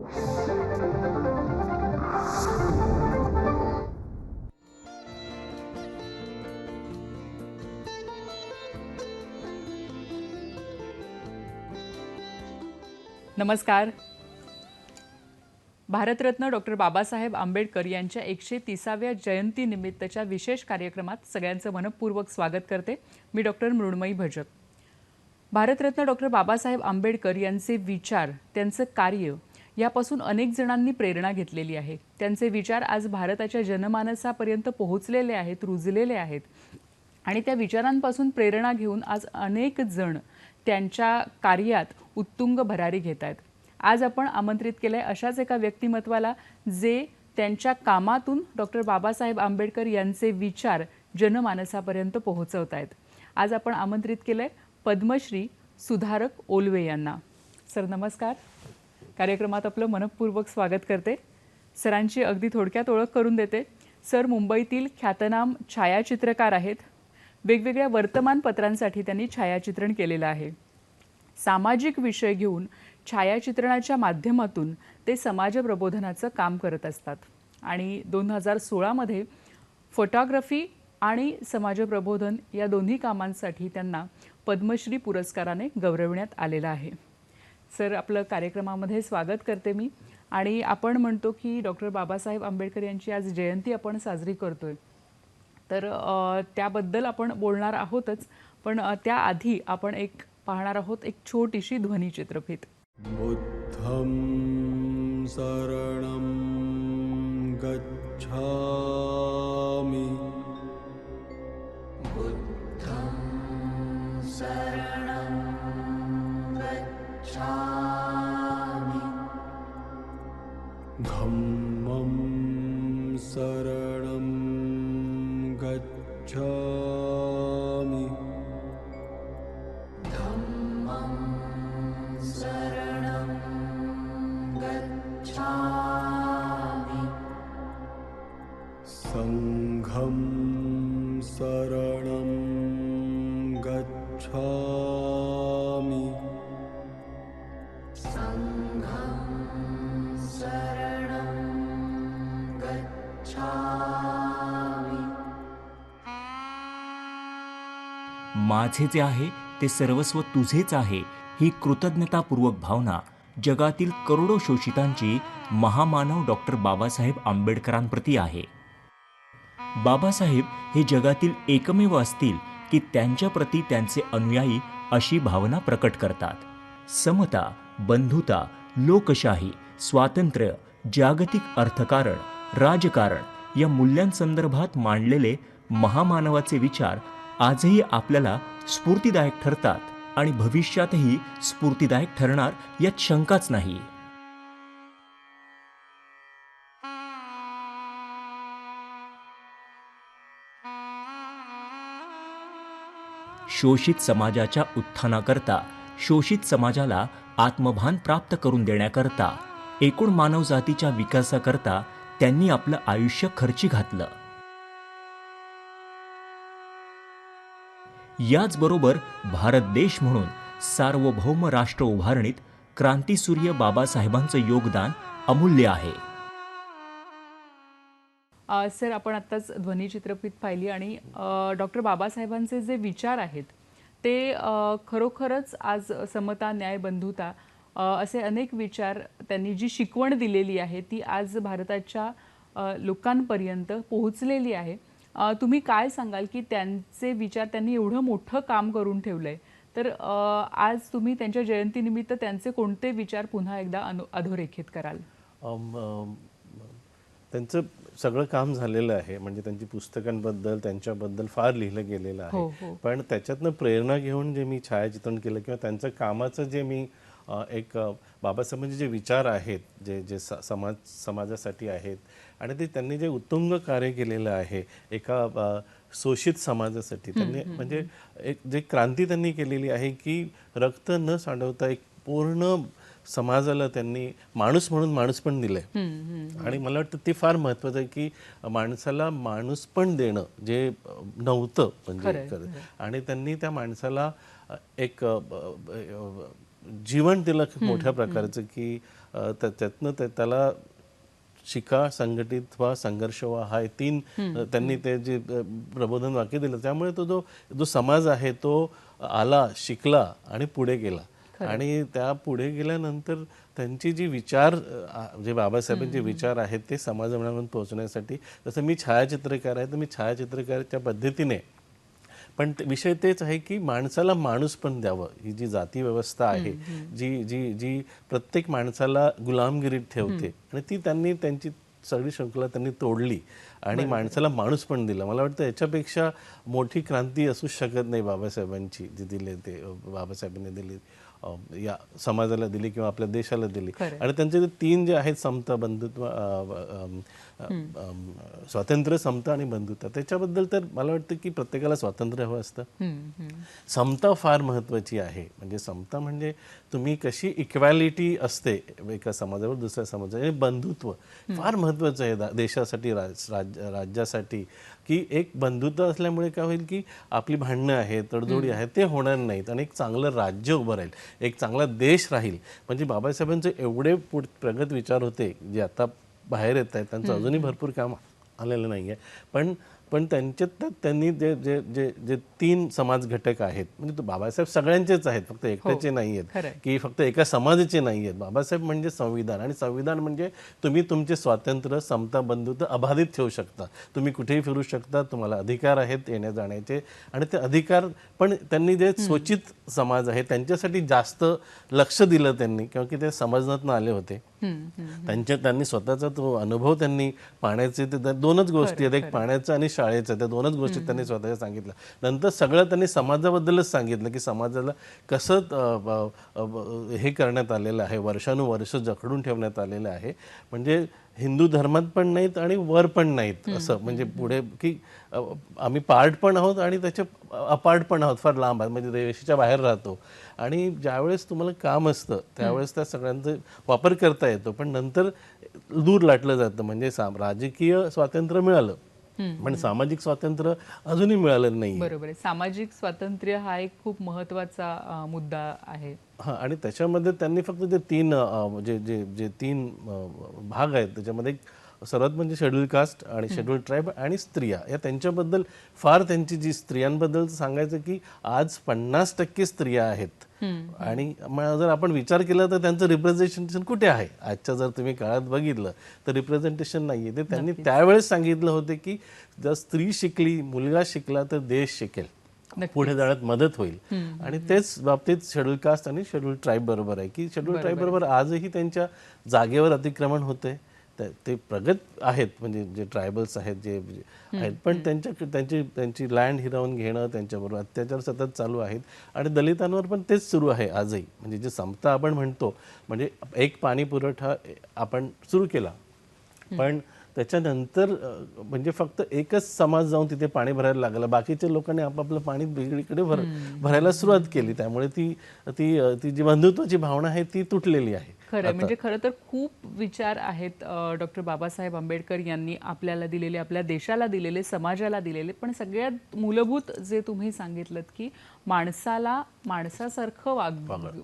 नमस्कार. भारतरत्न डॉक्टर बाबासाहेब आंबेडकर यांच्या 130व्या जयंतीनिमित्तच्या विशेष कार्यक्रमात सगळ्यांचं मनपूर्वक स्वागत करते. मी डॉक्टर मृण्मयी भजक. भारतरत्न डॉक्टर बाबासाहेब आंबेडकर यांचे विचार, त्यांचं कार्य यापासून अनेक जणांनी प्रेरणा घेतलेली आहे. त्यांचे विचार आज भारताच्या जनमानसापर्यंत पोहोचलेले आहेत, रुजलेले आहेत आणि त्या विचारांपासून प्रेरणा घेऊन आज अनेक जण त्यांच्या कार्यात उत्तुंग भरारी घेत आहेत. आज आपण आमंत्रित केलंय अशाच एका व्यक्तिमत्वाला जे त्यांच्या कामातून डॉक्टर बाबासाहेब आंबेडकर यांचे विचार जनमानसापर्यंत पोहोचवत आहेत. आज आपण आमंत्रित केलंय पद्मश्री सुधारक ओलवे यांना. सर नमस्कार. कार्यक्रमात आपलं मनपूर्वक स्वागत करते. सरांची अगदी थोडक्यात ओळख करून देते. सर मुंबईतील ख्यातनाम छायाचित्रकार आहेत. वेगवेगळ्या वर्तमानपत्रांसाठी त्यांनी छायाचित्रण केलेलं आहे. सामाजिक विषय घेऊन छायाचित्रणाच्या माध्यमातून ते समाज प्रबोधनाचं काम करत असतात आणि 2016 मध्ये फोटोग्राफी आणि समाज प्रबोधन या दोन्ही कामांसाठी त्यांना पद्मश्री पुरस्काराने गौरवण्यात आलेलं आहे. सर आपलं कार्यक्रमामध्ये स्वागत करते मी. आणि आपण म्हणतो की डॉक्टर बाबासाहेब आंबेडकर यांची आज जयंती आपण साजरी करतोय, तर त्याबद्दल आपण बोलणार आहोतच, पण त्याआधी आपण पाहणार आहोत एक छोटीशी ध्वनिचित्रफीत. बुद्धं शरणं गच्छामि, बुद्धं शरणं गच्छामि, धम्मं शरणं गच्छामि, धम्मं शरणं गच्छामि, संघं शरणं गच्छामि, संघं शरणं गच्छामि. माझे जे आहे ते सर्वस्व तुझेच आहे ही कृतज्ञतापूर्वक भावना जगातील करोडो शोषितांची महामानव डॉक्टर बाबासाहेब आंबेडकरांप्रती आहे. बाबासाहेब हे जगातील एकमेव असतील की त्यांच्याप्रती त्यांचे अनुयायी अशी भावना प्रकट करतात. समता, बंधुता, लोकशाही, स्वातंत्र्य, जागतिक अर्थकारण, राजकारण या मूल्यांसंदर्भात मांडलेले महामानवाचे विचार आजही आपल्याला स्फूर्तिदायक ठरतात आणि भविष्यातही स्फूर्तिदायक ठरणार यात शंकाच नाही. शोषित समाजाच्या उत्थानाकरता, शोषित समाजाला आत्मभान प्राप्त करून देण्याकरता, एकूण मानवजातीच्या विकासाकरता त्यांनी आपलं आयुष्य खर्ची घातलं. याचबरोबर भारत देश म्हणून सार्वभौम राष्ट्र उभारणीत क्रांतीसूर्य बाबासाहेबांचं योगदान अमूल्य आहे. सर आपण आत्ताच ध्वनिचित्रफीत पाहिली आणि डॉक्टर बाबासाहेबांचे जे विचार आहेत ते खरोखरच आज समता, न्याय, बंधुता असे अनेक विचार त्यांनी जी शिकवण दिलेली आहे ती आज भारताच्या लोकांपर्यंत पोहोचलेली आहे. तुम्ही काय सांगाल की त्यांचे विचार, त्यांनी एवढं मोठं काम करून ठेवलंय, तर आज तुम्ही त्यांच्या जयंतीनिमित्त त्यांचे कोणते विचार पुन्हा एकदा अधोरेखित कराल? त्यांचं सगळं काम झालेलं आहे, म्हणजे त्यांची पुस्तकांबद्दल त्यांच्याबद्दल फार लिहिलं गेलेलं आहे. पण त्याच्यातनं प्रेरणा घेऊन जे मी छायाचित्रण केलं किंवा त्यांचं कामाचं जे मी एक बाबासाहेबांचे जे विचार आहेत, जे जे समाजासाठी आहेत आणि ते त्यांनी जे उत्तुंग कार्य केलेलं आहे एका शोषित समाजासाठी, त्यांनी म्हणजे एक जे क्रांती त्यांनी केलेली आहे की रक्त न सांडवता एक पूर्ण समाजाला त्यांनी माणूस म्हणून माणूस पण दिलंय. आणि मला वाटतं ते फार महत्त्वाचं आहे की माणसाला माणूस पण देणं जे नव्हतं म्हणजे, आणि त्यांनी त्या माणसाला एक जीवन दिलं मोठ्या प्रकारचं की त्यातनं त्याला शिका, संघटित व्हा, संघर्ष व्हा, हा 3 त्यांनी ते जे प्रबोधन वाक्य दिलं, त्यामुळे तो जो समाज आहे तो आला, शिकला आणि पुढे गेला. आणि त्या पुढे गेल्यानंतर त्यांची जी विचार जे बाबासाहेबांचे विचार आहेत ते समाजापर्यंत पोहोचण्यासाठी, जसं मी छायाचित्रकार आहे तर मी छायाचित्रकाराच्या पद्धतीने, पण विषय तेच आहे की माणसाला माणूस पण द्यावं. ही जी जाती व्यवस्था आहे, जी जी जी प्रत्येक माणसाला गुलामगिरीत ठेवते, आणि ती त्यांची सगळी शृंखला त्यांनी तोडली आणि माणसाला माणूस पण दिला. मला वाटतं याच्यापेक्षा मोठी क्रांती असूच शकत नाही बाबासाहेबांची, जी दिली ते बाबासाहेबांनी दिली, या समाजाला दिली किंवा आपल्या देशाला दिली. आणि त्यांचे 3 जे आहेत, समता, बंधुत्व, स्वातंत्र्य, समता आणि बंधुत्व, त्याच्याबद्दल तर मला वाटतं की प्रत्येकाला स्वातंत्र्य हवं असतं. समता फार महत्त्वाची आहे. म्हणजे समता म्हणजे तुम्ही कशी इक्वॅलिटी असते एका समाजावर दुसऱ्या समाजावर. आणि बंधुत्व फार महत्त्वाचं आहे देशासाठी, राज्यासाठी, की एक बंधुत्व असल्यामुळे काय होईल की आपली भांडणं आहेत, तडजोडी आहेत, ते होणार नाहीत आणि एक चांगलं राज्य उभं राहील, एक चांगला देश राहील. म्हणजे बाबासाहेबांचे एवढे प्रगत विचार होते जे आता बाहेर येत आहेत, त्यांचं अजूनही भरपूर काम आलेलं नाही आहे. पण त्यांच्यात त्यांनी जे जे जे जे 3 समाज घटक आहेत, म्हणजे तो बाबासाहेब सगळ्यांचेच आहेत, फक्त एकट्याचे नाही आहेत की फक्त एका समाजाचे नाही आहेत. बाबासाहेब म्हणजे संविधान, आणि संविधान म्हणजे तुम्ही तुमचे स्वातंत्र्य, समता, बंधुत्व अबाधित ठेवू शकता. तुम्ही कुठेही फिरू शकता, तुम्हाला अधिकार आहेत येण्या जाण्याचे, आणि ते अधिकार पण त्यांनी जे स्वचित समाज आहे त्यांच्यासाठी जास्त लक्ष दिलं त्यांनी, किंवा ते समाजातून आले होते. त्यांनी स्वतःचा तो अनुभव, त्यांनी पाण्याचे ते 2च गोष्टी आहेत, एक पाण्याचं आणि शाळेचं, त्या 2च गोष्टी त्यांनी स्वतःच्या सांगितलं. नंतर सगळं त्यांनी समाजाबद्दलच सांगितलं की समाजाला कसं हे करण्यात आलेलं आहे, वर्षानुवर्ष जखडून ठेवण्यात आलेलं आहे. म्हणजे हिंदू धर्मात पण नाहीत आणि वर पण नाहीत असं, म्हणजे पुढे की आम्ही पार्ट पण आहोत आणि त्याच्या अपार्ट पण आहोत, फार लांब आहे, म्हणजे रेषेच्या बाहेर राहतो. आणि ज्यावेळेस तुम्हाला काम असतं त्यावेळेस त्या सगळ्यांचा वापर करता येतो, पण नंतर दूर लाटलं जातं. म्हणजे राजकीय स्वातंत्र्य मिळालं, पण सामाजिक स्वातंत्र्य अजूनही मिळालं नाही. बरोबर आहे. सामाजिक स्वातंत्र्य हा एक खूप महत्त्वाचा मुद्दा आहे. हां, आणि त्याच्यामध्ये त्यांनी फक्त जे 3 जे 3 भाग आहेत, त्याच्यामध्ये सर्वात म्हणजे शेड्यूल कास्ट आणि शेड्यूल ट्राईब आणि स्त्रिया, या त्यांच्याबद्दल फार, त्यांची जी स्त्रियांबद्दल सांगायचं की आज 50% स्त्रिया आहेत. आणि मग जर आपण विचार केला तर त्यांचं रिप्रेझेंटेशन कुठे आहे आजच्या, जर तुम्ही काळात बघितलं तर रिप्रेझेंटेशन नाही आहे. ते त्यांनी त्यावेळेस सांगितलं होतं की जर स्त्री शिकली, मुलगा शिकला तर देश शिकेल, पुढे जाण्यात मदत होईल. आणि तेच बाबतीत शेड्यूल कास्ट आणि शेड्यूल ट्राईब बरोबर आहे, की शेड्यूल ट्राईब बरोबर आजही त्यांच्या जागेवर अतिक्रमण होते. ते प्रगत आहेत, म्हणजे जे ट्रायबल्स आहेत, जे आहेत, पण त्यांची लँड हिरावून घेणं, त्यांच्याबरोबर अत्याचार सतत चालू आहेत. आणि दलितांवर पण तेच सुरू आहे आजही. म्हणजे जे समता आपण म्हणतो, म्हणजे एक पाणी पुरवठा आपण सुरू केला, पण त्याच्यानंतर म्हणजे फक्त एकच समाज जाऊन तिथे पाणी भरायला लागला, बाकीच्या लोकांनी आपापलं पाणी वेगळीकडे भरायला सुरुवात केली. त्यामुळे ती जी बंधुत्वाची भावना आहे ती तुटलेली आहे. खरं म्हणजे खरं तर खूप विचार आहेत डॉक्टर बाबासाहेब आंबेडकर यांनी आपल्याला दिलेले, आपल्या देशाला दिलेले, समाजाला दिलेले, पण सगळ्यात मूलभूत जे तुम्ही सांगितलं की माणसाला माणसासारखं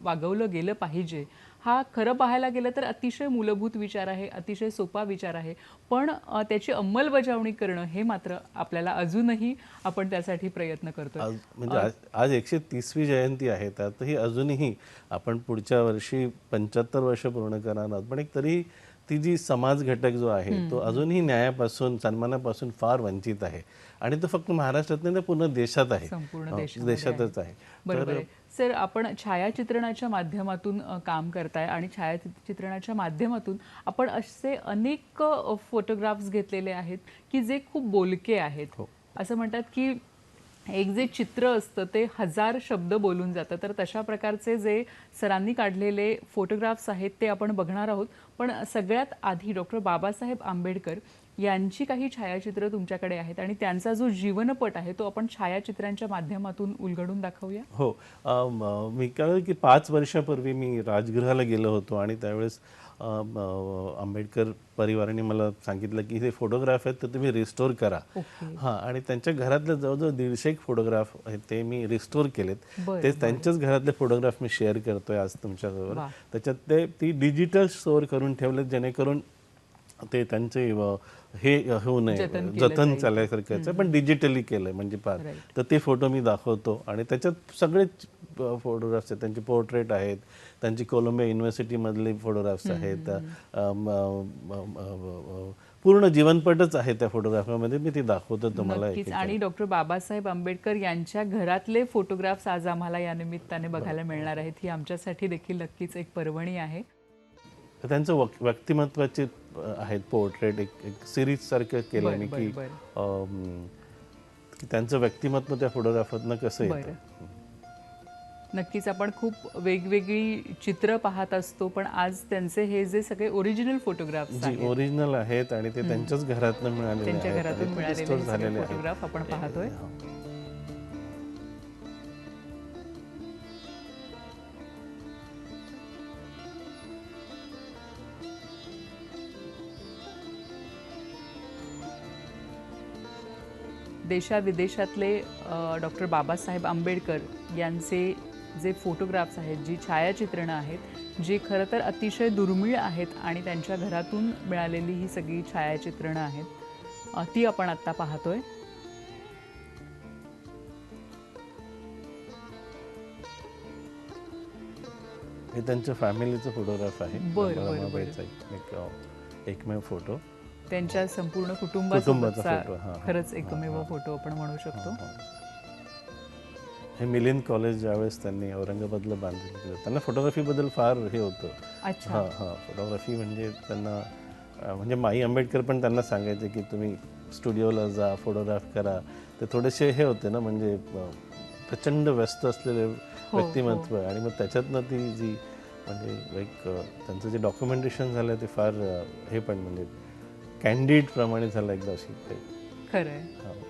वागवलं गेलं पाहिजे, हा खरं पाहायला गेलं तर अतिशय मूलभूत विचार आहे, अतिशय सोपा विचार आहे, पण त्याची अंमलबजावणी करणं हे मात्र आपल्याला अजूनही आपण त्यासाठी प्रयत्न करतो. म्हणजे आज 130वी जयंती आहे, त्यातही अजूनही आपण पुढच्या वर्षी 75 वर्ष पूर्ण करणार आहोत, पण एक तरी ती जी समाज घटक जो आहे तो अजूनही न्यायापासून, सन्मानापासून फार वंचित आहे. आणि तो फक्त महाराष्ट्रात नाही तर पूर्ण देशात आहे, संपूर्ण देशातच आहे. बरोबर आहे. सर, आपण छायाचित्रणाच्या माध्यमातून काम करताय आणि छायाचित्रणाच्या माध्यमातून आपण असे अनेक फोटोग्राफ्स घेतलेले आहेत की जे खूप बोलके आहेत. असं म्हणतात की एक जे चित्र असतं ते 1000 शब्द बोलून जातं. तर तशा प्रकारचे जे सरांनी काढलेले फोटोग्राफ्स आहेत ते आपण बघणार आहोत. पण सगळ्यात आधी डॉक्टर बाबासाहेब आंबेडकर यांची काही छायाचित्र तुमच्याकडे आहेत आणि त्यांचा जो जीवनपट आहे तो आपण छायाचित्रांच्या माध्यमातून उलगडून दाखवूया. हो, मी काय की 5 वर्षापूर्वी मी राजगृहाला गेलो होतो आणि त्यावेळेस आंबेडकर परिवाराने मला सांगितलं की हे फोटोग्राफ आहेत तर तुम्ही रिस्टोर करा. हां, आणि त्यांच्या घरातले जवळजवळ 150 फोटोग्राफ आहेत ते मी रिस्टोर केलेत. ते त्यांच्याच घरातले फोटोग्राफ मी शेअर करतोय आज तुमच्याबरोबर. त्याच्यात ती डिजिटल स्टोअर करून ठेवलेत जेणेकरून ते त्यांचे हे होऊ नये, जतन चालल्यासारखं पण डिजिटली केलंय म्हणजे फार. तर ते फोटो मी दाखवतो आणि त्याच्यात सगळेच फोटोग्राफ्स आहेत. त्यांचे पोर्ट्रेट आहेत, त्यांची कोलंबिया युनिव्हर्सिटीमधले फोटोग्राफ्स आहेत, पूर्ण जीवनपटच आहे त्या फोटोग्राफामध्ये. मी ती दाखवतो तुम्हाला. आणि डॉक्टर बाबासाहेब आंबेडकर यांच्या घरातले फोटोग्राफ्स आज आम्हाला या निमित्ताने बघायला मिळणार आहेत. ही आमच्यासाठी देखील नक्कीच एक पर्वणी आहे. त्यांचं व्यक्तिमत्वाचे आहेत पोर्ट्रेट, एक सिरीज सारखं केलं मी की त्यांचं व्यक्तिमत्व त्या फोटोग्राफातनं कसं येतं. नक्कीच आपण खूप वेगवेगळी चित्र पाहत असतो, पण आज त्यांचे हे जे सगळे ओरिजिनल फोटोग्राफ्स आहेत, ओरिजिनल आहेत आणि ते त्यांच्याच घरातून मिळालेले आहेत, त्यांच्या घरातून मिळालेले झालेले फोटोग्राफ आपण पाहतोय. देशाविदेशातले डॉक्टर बाबासाहेब आंबेडकर यांचे जे फोटोग्राफ्स आहेत, जी छायाचित्रणं आहेत, जी खरं तर अतिशय दुर्मिळ आहेत आणि त्यांच्या घरातून मिळालेली ही सगळी छायाचित्रणं आहेत, ती आपण आत्ता पाहतोय. हे त्यांच्या फॅमिलीचं फोटोग्राफ आहे. एकमेव फोटो त्यांच्या संपूर्ण कुटुंबाचा खरंच एकमेव फोटो आपण म्हणू शकतो. हे मिलिंद कॉलेज ज्यावेळेस त्यांनी औरंगाबादला बांधलेलं केलं, त्यांना फोटोग्राफीबद्दल फार हे होतं. फोटोग्राफी म्हणजे त्यांना म्हणजे माई आंबेडकर पण त्यांना सांगायचे की तुम्ही स्टुडिओला जा, फोटोग्राफ करा. ते थोडेसे हे होते ना, म्हणजे प्रचंड व्यस्त असलेले व्यक्तिमत्व. आणि मग त्याच्यातनं ती जी म्हणजे एक त्यांचं जे डॉक्युमेंटेशन झालं ते फार हे पण म्हणजे कॅन्डिड प्रमाणे झालं एकदम. अशी खरं आहे.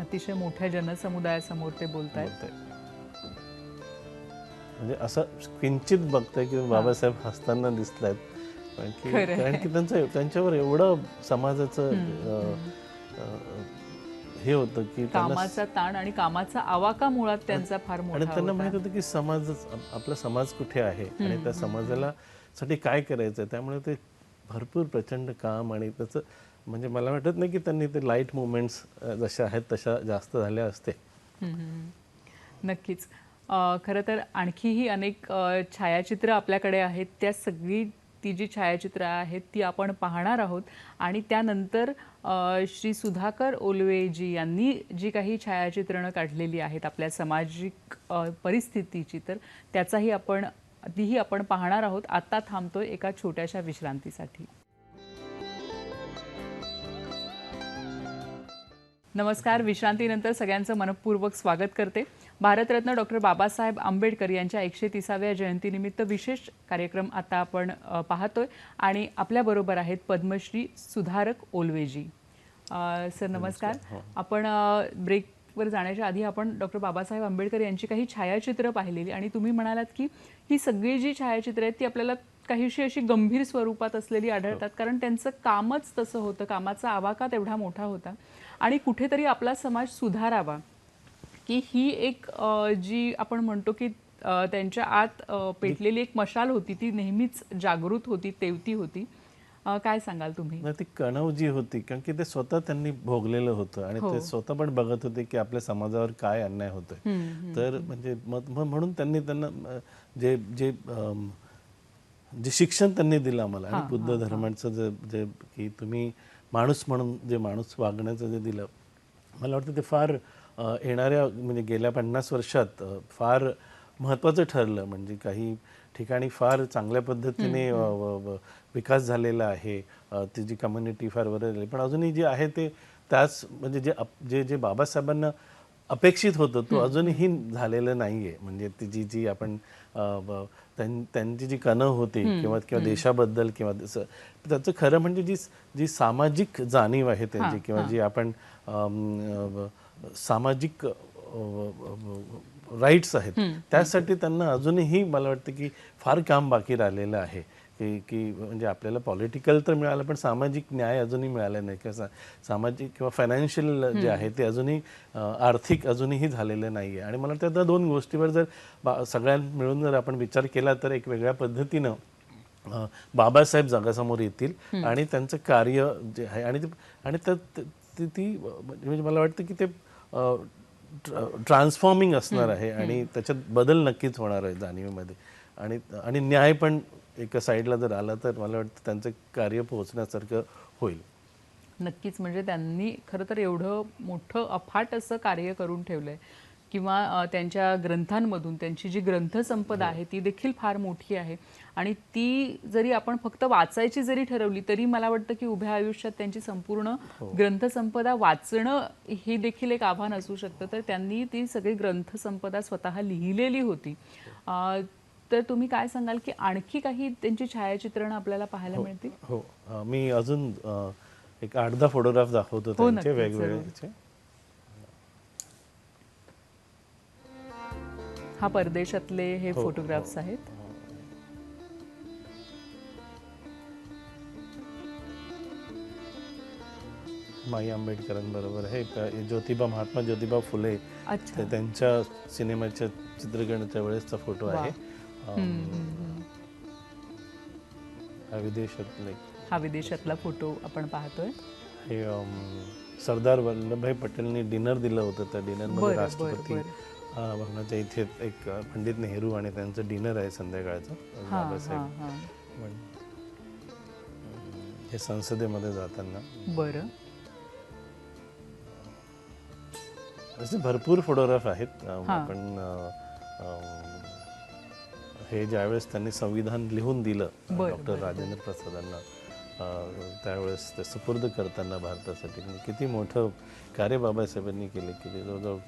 अतिशय मोठ्या जनसमुदायासमोर ते बोलतायत. म्हणजे असं किंचित बघताय की बाबासाहेब हसताना दिसतायत, कारण की त्यांच्यावर एवढं समाजाचं हे होतं की कामाचा ताण आणि कामाचा आवाका मुळात त्यांचा फार मोठा आणि त्यांना माहित होतं की आपला समाज कुठे आहे आणि त्या समाजाला साठी काय करायचं. त्यामुळे ते भरपूर प्रचंड काम आणि त्याचं म्हणजे मला वाटत नाही की त्यांनी ते लाईट मुवमेंट्स जशा आहेत तशा जास्त झाल्या असते. नक्कीच. खरं तर आणखीही अनेक छायाचित्र आपल्याकडे आहेत. त्या सगळी ती जी छायाचित्र आहेत ती आपण पाहणार आहोत आणि त्यानंतर श्री सुधाकर ओलवेजी यांनी जी काही छायाचित्रणं काढलेली आहेत आपल्या सामाजिक परिस्थितीची, तर तीही आपण पाहणार आहोत. आता थांबतोय एका छोट्याशा विश्रांतीसाठी. नमस्कार. विश्रांतीनंतर सगळ्यांचं मनपूर्वक स्वागत करते. भारतरत्न डॉक्टर बाबासाहेब आंबेडकर यांच्या 130व्या जयंतीनिमित्त विशेष कार्यक्रम आता आपण पाहतोय आणि आपल्याबरोबर आहेत पद्मश्री सुधारक ओलवेजी. सर नमस्कार. आपण ब्रेकवर जाण्याच्या आधी आपण डॉक्टर बाबासाहेब आंबेडकर यांची काही छायाचित्रं पाहिलेली आणि तुम्ही म्हणालात की ही सगळी जी छायाचित्रं आहेत ती आपल्याला काहीशी अशी गंभीर स्वरूपात असलेली आढळतात, कारण त्यांचं कामच तसं होतं, कामाचा आवाका तेवढा मोठा होता आणि कुठेतरी आपला समाज सुधारावा की ही एक जी आपण म्हणतो की त्यांच्या आत पेटलेली एक मशाल होती, ती नेहमीच जागृत होती, तेवती होती. काय सांगाल तुम्ही? ती कणव जी होती, कारण की ते स्वतः त्यांनी भोगलेलं होतं आणि ते स्वतः पण बघत होते की आपल्या समाजावर काय अन्याय होतोय. तर म्हणजे म्हणून त्यांनी त्यांना जे शिक्षण त्यांनी दिलं आम्हाला आणि बुद्ध धर्माचं जे की तुम्ही माणूस म्हणून जे माणूस वागण्याचं जे दिलं, मला वाटतं ते फार येणाऱ्या म्हणजे गेल्या 50 वर्षात फार महत्त्वाचं ठरलं. म्हणजे काही ठिकाणी फार चांगल्या पद्धतीने विकास झालेला आहे, ती जी कम्युनिटी फार बरं, पण अजूनही जे आहे ते त्याच म्हणजे जे जे बाबासाहेबांना अपेक्षित होतं तो अजूनही झालेलं नाही आहे. म्हणजे ती जी आपण त्यांची जी कणव होती किंवा देशाबद्दल किंवा त्याचं खरं म्हणजे जी सामाजिक जाणीव आहे त्यांची किंवा जी आपण सामाजिक राईट्स आहेत त्यासाठी त्यांना अजूनही मला वाटतं की फार काम बाकी राहिलेलं आहे की म्हणजे आपल्याला पॉलिटिकल तर मिळालं पण सामाजिक न्याय अजूनही मिळाला नाही किंवा सामाजिक किंवा फायनान्शियल जे आहे ते अजूनही आर्थिक अजूनही झालेलं नाही आहे. आणि मला वाटतं त्या दोन गोष्टीवर जर सगळ्यांना मिळून जर आपण विचार केला तर एक वेगळ्या पद्धतीनं बाबासाहेब जगासमोर येतील आणि त्यांचं कार्य जे आहे आणि ती म्हणजे मला वाटतं की ते ट्रान्सफॉर्मिंग असणार आहे आणि त्याच्यात बदल नक्कीच होणार आहे जाणीवेमध्ये. आणि न्याय पण एका साईडला जर आला तर मला वाटतं त्यांचं कार्य पोहोचण्यासारखं होईल. नक्कीच. म्हणजे त्यांनी खरं तर एवढं मोठं अफाट असं कार्य करून ठेवलंय किंवा त्यांच्या ग्रंथांमधून त्यांची जी ग्रंथसंपदा आहे ती देखील फार मोठी आहे आणि ती जरी आपण फक्त वाचायची जरी ठरवली तरी मला वाटतं की उभ्या आयुष्यात त्यांची संपूर्ण ग्रंथसंपदा वाचणं हे देखील एक आव्हान असू शकतं. तर त्यांनी ती सगळी ग्रंथसंपदा स्वतः लिहिलेली होती. तर तुम्ही काय सांगाल की आणखी काही त्यांची छायाचित्रणं आपल्याला पाहायला मिळतील? हो, मी अजून एक 8-10 फोटोग्राफ दाखवतो त्यांचे वेगवेगळे. हा परदेशातले हे फोटोग्राफ्स आहेत. माई आंबेडकरांबरोबर हे महात्मा ज्योतिबा फुले अच्छा. त्यांच्या सिनेमाच्या चित्रीकरणाच्या वेळेसचा फोटो आहे. हा विदेशातला फोटो आपण पाहतोय. हे सरदार वल्लभभाई पटेलनी डिनर दिलं होतं. त्या डिनरमध्ये राष्ट्रपती भवनाच्या इथे एक पंडित नेहरू आणि त्यांचं डिनर आहे संध्याकाळचं. बाबासाहेब हे संसदेमध्ये जाताना. बरं. असे भरपूर फोटोग्राफ आहेत. आपण हे ज्यावेळेस त्यांनी संविधान लिहून दिलं डॉक्टर राजेंद्र प्रसादांना त्यावेळेस ते सुपूर्द करताना भारतासाठी किती मोठं कार्य बाबासाहेबांनी केले की जवळजवळ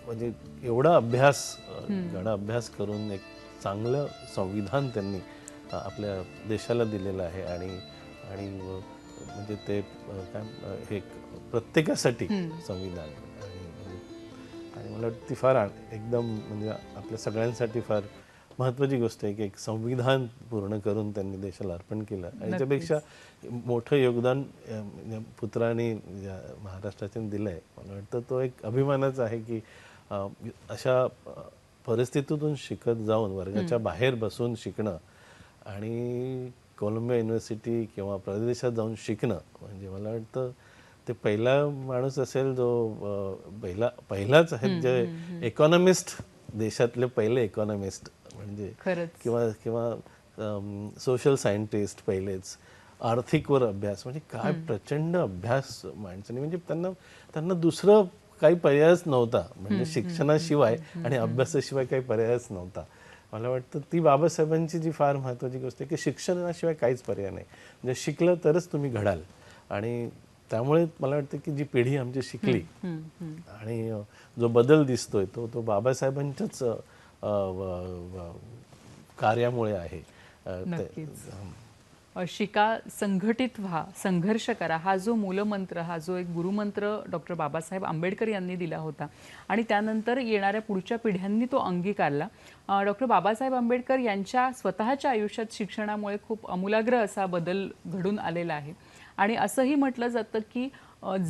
म्हणजे एवढा अभ्यास करून एक चांगलं संविधान त्यांनी आपल्या देशाला दिलेलं आहे. आणि म्हणजे ते काय हे प्रत्येकासाठी संविधान आणि मला वाटतं ती फार एकदम म्हणजे आपल्या सगळ्यांसाठी फार महत्त्वाची गोष्ट आहे की एक संविधान पूर्ण करून त्यांनी देशाला अर्पण केलं. याच्यापेक्षा मोठं योगदान पुत्रांनी महाराष्ट्राचे दिलं आहे. मला वाटतं तो एक अभिमानाचा आहे की अशा परिस्थितीतून शिकत जाऊन वर्गाच्या बाहेर बसून शिकणं आणि कोलंबिया युनिव्हर्सिटी किंवा प्रदेशात जाऊन शिकणं म्हणजे मला वाटतं ते पहिला माणूस असेल जो पहिलाच आहेत जे इकॉनॉमिस्ट देशातले पहिले इकॉनॉमिस्ट म्हणजे किंवा सोशल सायंटिस्ट पहिलेच आर्थिकवर अभ्यास म्हणजे काय प्रचंड अभ्यास माणसाने म्हणजे त्यांना दुसरं काही पर्यायच नव्हता म्हणजे शिक्षणाशिवाय आणि अभ्यासाशिवाय काही पर्यायच नव्हता. मला वाटतं ती बाबासाहेबांची जी फार महत्त्वाची गोष्ट आहे की शिक्षणाशिवाय काहीच पर्याय नाही म्हणजे शिकलं तरच तुम्ही घडाल. आणि त्यामुळे मला वाटतं की जी पिढी आमची शिकली आणि जो बदल दिसतोय तो बाबासाहेबांच्याच कार्यामुळे आहे. शिका, संघटित व्हा, संघर्ष करा हा जो मूलमंत्र हा जो एक गुरुमंत्र डॉक्टर बाबासाहेब आंबेडकर यांनी दिला होता आणि त्यानंतर येणाऱ्या पुढच्या पिढ्यांनी तो अंगीकारला. डॉक्टर बाबासाहेब आंबेडकर यांच्या स्वतःच्या आयुष्यात शिक्षणामुळे खूप आमूलाग्र असा बदल घडून आलेला आहे आणि असंही म्हटलं जातं की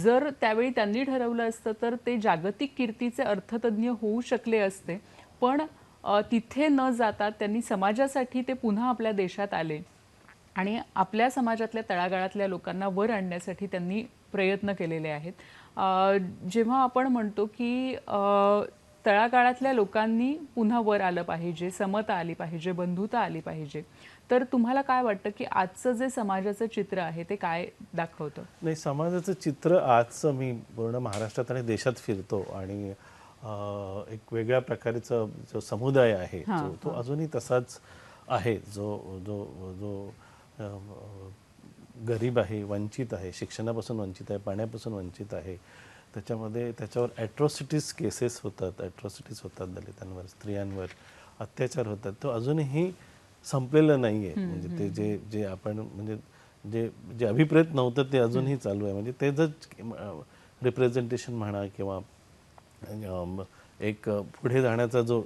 जर त्यावेळी त्यांनी ठरवलं असतं तर ते जागतिक कीर्तीचे अर्थतज्ञ होऊ शकले असते. पण तिथे न जाता त्यांनी समाजासाठी ते पुन्हा आपल्या देशात आले आणि आपल्या समाजातल्या तळागाळातल्या लोकांना वर आणण्यासाठी त्यांनी प्रयत्न केलेले आहेत. जेव्हा आपण म्हणतो की तळागाळातल्या लोकांनी पुन्हा वर आलं पाहिजे, समता आली पाहिजे, बंधुता आली पाहिजे, तर तुम्हाला काय वाटतं की आजचं जे समाजाचं चित्र आहे ते काय दाखवतं? नाही, समाजाचं चित्र आजचं मी पूर्ण महाराष्ट्रात आणि देशात फिरतो आणि एक वेगळ्या प्रकारचा जो समुदाय आहे तो अजूनही तसाच आहे. जो जो जो गरीब आहे, वंचित आहे, शिक्षणापासून वंचित आहे, पाण्यापासून वंचित आहे. त्याच्यावर ॲट्रॉसिटीज केसेस होतात, दलितांवर, स्त्रियांवर अत्याचार होतात. तो अजूनही संपलेलं नाही आहे. म्हणजे ते जे आपण म्हणजे जे अभिप्रेत नव्हतं ते अजूनही चालू आहे. म्हणजे ते जर रिप्रेझेंटेशन म्हणा किंवा एक पुढे जाण्याचा जो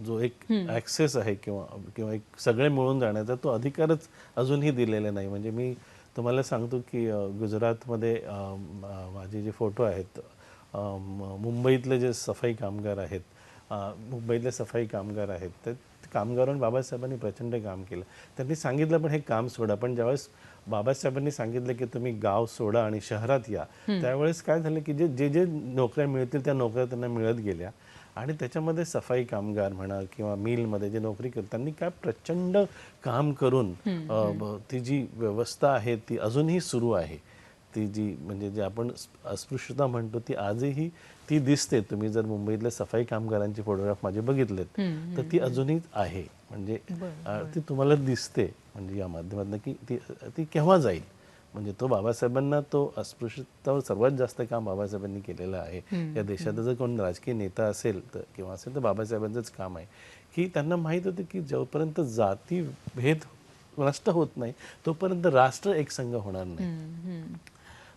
जो एक ॲक्सेस आहे किंवा किंवा एक सगळे मिळून जाण्याचा तो अधिकारच अजूनही दिलेला नाही. म्हणजे मी तुम्हाला सांगतो की गुजरातमध्ये माझे जे फोटो आहेत, मुंबईतले जे सफाई कामगार आहेत, मुंबईतले सफाई कामगार आहेत, तर कामगारांवर बाबासाहेबांनी प्रचंड काम केलं. त्यांनी सांगितलं पण हे काम सोडा, पण ज्यावेळेस बाबासाहेबांनी सांगितलं की तुम्ही गाव सोडा आणि शहरात या, त्यावेळेस काय झालं की जे जे जे नोकऱ्या मिळतील त्या नोकऱ्या त्यांना मिळत गेल्या. आणि त्याच्यामध्ये सफाई कामगार म्हणा किंवा मिलमध्ये जे नोकरी करतात त्यांनी काय प्रचंड काम करून ती जी व्यवस्था आहे ती अजूनही सुरू आहे. ती जी म्हणजे जे आपण अस्पृश्यता म्हणतो ती आजही ती दिसते. तुम्ही जर मुंबईतल्या सफाई कामगारांचे फोटोग्राफ माझे बघितलेत तर ती अजूनही आहे. म्हणजे ती तुम्हाला दिसते म्हणजे या माध्यमातून की ती ती केव्हा जाईल. म्हणजे तो बाबासाहेबांना तो अस्पृश्यतावर सर्वात जास्त काम बाबासाहेबांनी केलेलं आहे. या देशात जर कोण राजकीय नेता असेल तर किंवा असेल तर बाबासाहेबांचंच काम आहे की त्यांना माहीत होतं की जोपर्यंत जाती भेद नष्ट होत नाही तोपर्यंत राष्ट्र एकसंघ होणार नाही.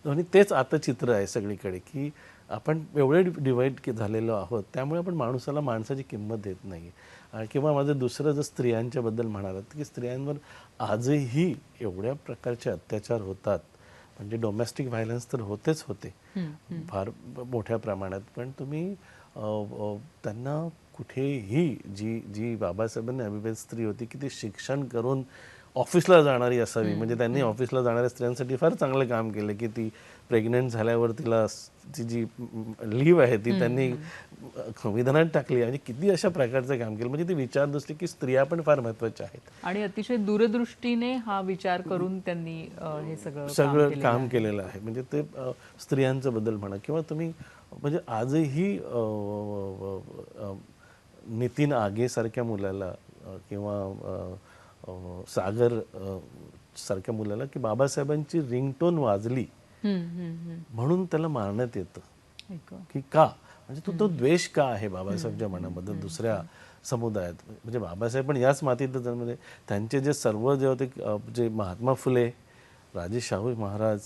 आणि तेच आता चित्र आहे सगळीकडे की आपण एवढे डिवाईड झालेलो आहोत, त्यामुळे आपण माणसाला माणसाची किंमत देत नाही. किंवा माझं दुसरं जर स्त्रियांच्या बद्दल म्हणालात की स्त्रियांवर आजही एवढ्या प्रकारचे अत्याचार होतात. म्हणजे डोमेस्टिक व्हायलन्स तर होतेच होते फार मोठ्या प्रमाणात, पण तुम्ही त्यांना कुठेही जी जी बाबासाहेबांनी अभिप्रेत स्त्री होती की ती शिक्षण करून ऑफिसला जाणारी असावी. म्हणजे त्यांनी ऑफिसला जाणाऱ्या स्त्रियांसाठी फार चांगलं काम केलं की ती प्रेग्नंट झाल्यावर तिला ती जी लीव्ह आहे ती त्यांनी संविधानात टाकली. म्हणजे किती अशा प्रकारचं काम केलं. म्हणजे ती विचारदृष्टी की स्त्रिया पण फार महत्त्वाच्या आहेत आणि अतिशय दूरदृष्टीने हा विचार करून त्यांनी हे सगळं काम केलेलं आहे. म्हणजे ते स्त्रियांचं बद्दल म्हणा किंवा तुम्ही म्हणजे आजही नितीन आगे सारख्या मुलाला किंवा सागर सारख्या मुलाला की बाबासाहेबांची रिंगटोन वाजली म्हणून त्याला मारण्यात येतं की का. म्हणजे तो द्वेष का आहे बाबासाहेबच्या मनामध्ये दुसऱ्या समुदायात. म्हणजे बाबासाहेब पण याच मातीत जन्मले. त्यांचे जे सर्व जे होते जे महात्मा फुले, राजे शाहू महाराज,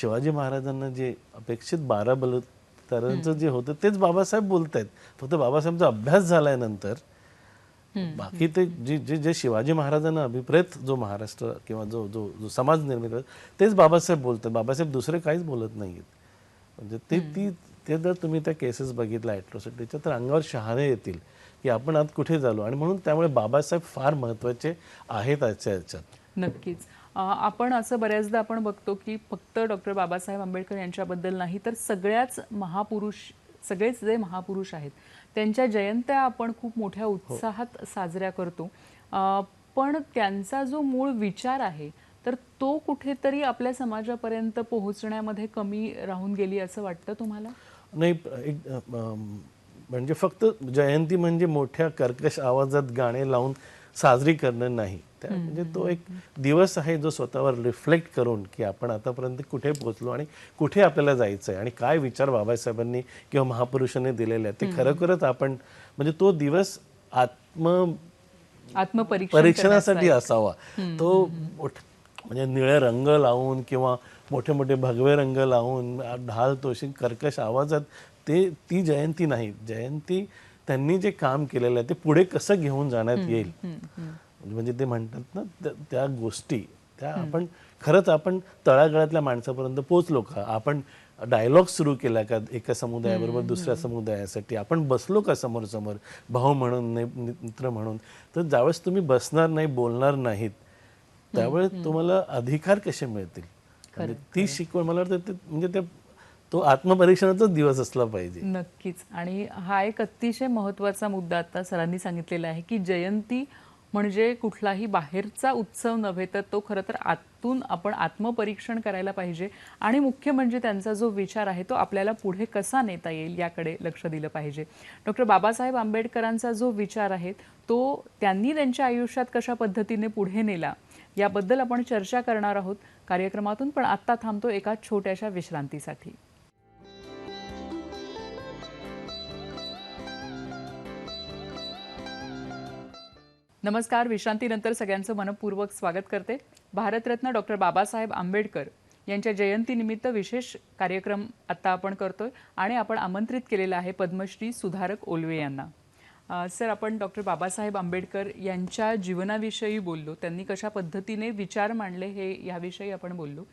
शिवाजी महाराजांना जे अपेक्षित 12 बलुतेदारांचं जे होतं तेच बाबासाहेब बोलत आहेत. फक्त बाबासाहेबांचा अभ्यास झालाय नंतर. बाकी ते जे जे शिवाजी महाराजांना अभिप्रेत जो महाराष्ट्र किंवा जो जो जो समाज निर्मिती तेच बाबासाहेब बोलतात. बाबासाहेब दुसरे काहीच बोलत नाहीत. म्हणजे ते जर तुम्ही त्या केसेस बघितल्या ॲट्रॉसिटीच्या तर अंगावर शहारे येतील की आपण आज कुठे झालो. आणि म्हणून त्यामुळे बाबासाहेब फार महत्त्वाचे आहेत आजच्या ह्याच्यात. नक्कीच. आपण असं बऱ्याचदा आपण बघतो की फक्त डॉक्टर बाबासाहेब आंबेडकर यांच्याबद्दल नाही तर सगळेच जे महापुरुष आहेत त्यांच्या जयंत्या आपण खूप मोठ्या उत्साहात साजऱ्या करतो. पण त्यांचा जो मूळ विचार आहे तर तो कुठेतरी आपल्या समाजापर्यंत पोहोचण्यामध्ये कमी राहून गेली असं वाटतं तुम्हाला? नाही, म्हणजे फक्त जयंती म्हणजे मोठ्या कर्कश आवाजात गाणे लावून साजरी करणं नाही. म्हणजे तो एक दिवस आहे जो स्वतःवर रिफ्लेक्ट करून की आपण आतापर्यंत कुठे पोहोचलो आणि कुठे आपल्याला जायचं आहे आणि काय विचार बाबासाहेबांनी किंवा महापुरुषांनी दिलेले आहेत ते खरोखरच आपण म्हणजे तो दिवस आत्मपरीक्षणासाठी असावा. तो म्हणजे निळे रंग लावून किंवा मोठे मोठे भगवे रंग लावून ढाल तोशी कर्कश आवाजात ती जयंती नाही. जयंती त्यांनी जे काम केलेलं आहे ते पुढे कसं घेऊन जाण्यात येईल. म्हणजे ते म्हणतात ना त्या गोष्टी त्या आपण खरंच आपण तळागाळातल्या माणसापर्यंत पोहोचलो का. आपण डायलॉग सुरू केला का एका समुदायाबरोबर दुसऱ्या समुदायासाठी. आपण बसलो का समोर समोर भाऊ म्हणून मित्र म्हणून. तर ज्यावेळेस तुम्ही बसणार नाही बोलणार नाहीत त्यावेळेस तुम्हाला अधिकार कसे मिळतील. म्हणजे ती शिकवण मला वाटतं म्हणजे तो आत्मपरीक्षणाचाच दिवस असला पाहिजे. नक्कीच. आणि हा एक अतिशय महत्त्वाचा मुद्दा आता सरांनी सांगितलेला आहे की जयंती म्हणजे कुठलाही बाहेरचा उत्सव नव्हे तर तो खरं तर आतून आपण आत्मपरीक्षण करायला पाहिजे. आणि मुख्य म्हणजे त्यांचा जो विचार आहे तो आपल्याला पुढे कसा नेता येईल याकडे लक्ष दिलं पाहिजे. डॉक्टर बाबासाहेब आंबेडकरांचा जो विचार आहे तो त्यांनी त्यांच्या आयुष्यात कशा पद्धतीने पुढे नेला याबद्दल आपण चर्चा करणार आहोत कार्यक्रमातून. पण आत्ता थांबतो एका छोट्याशा विश्रांतीसाठी. नमस्कार. विश्रांतीनंतर सगळ्यांचं मनपूर्वक स्वागत करते. भारतरत्न डॉक्टर बाबासाहेब आंबेडकर यांच्या जयंतीनिमित्त विशेष कार्यक्रम आता आपण करतोय आणि आपण आमंत्रित केलेला आहे पद्मश्री सुधारक ओलवे यांना. सर, आपण डॉक्टर बाबासाहेब आंबेडकर यांच्या जीवनाविषयी बोललो, त्यांनी कशा पद्धतीने विचार मांडले हे याविषयी आपण बोललो.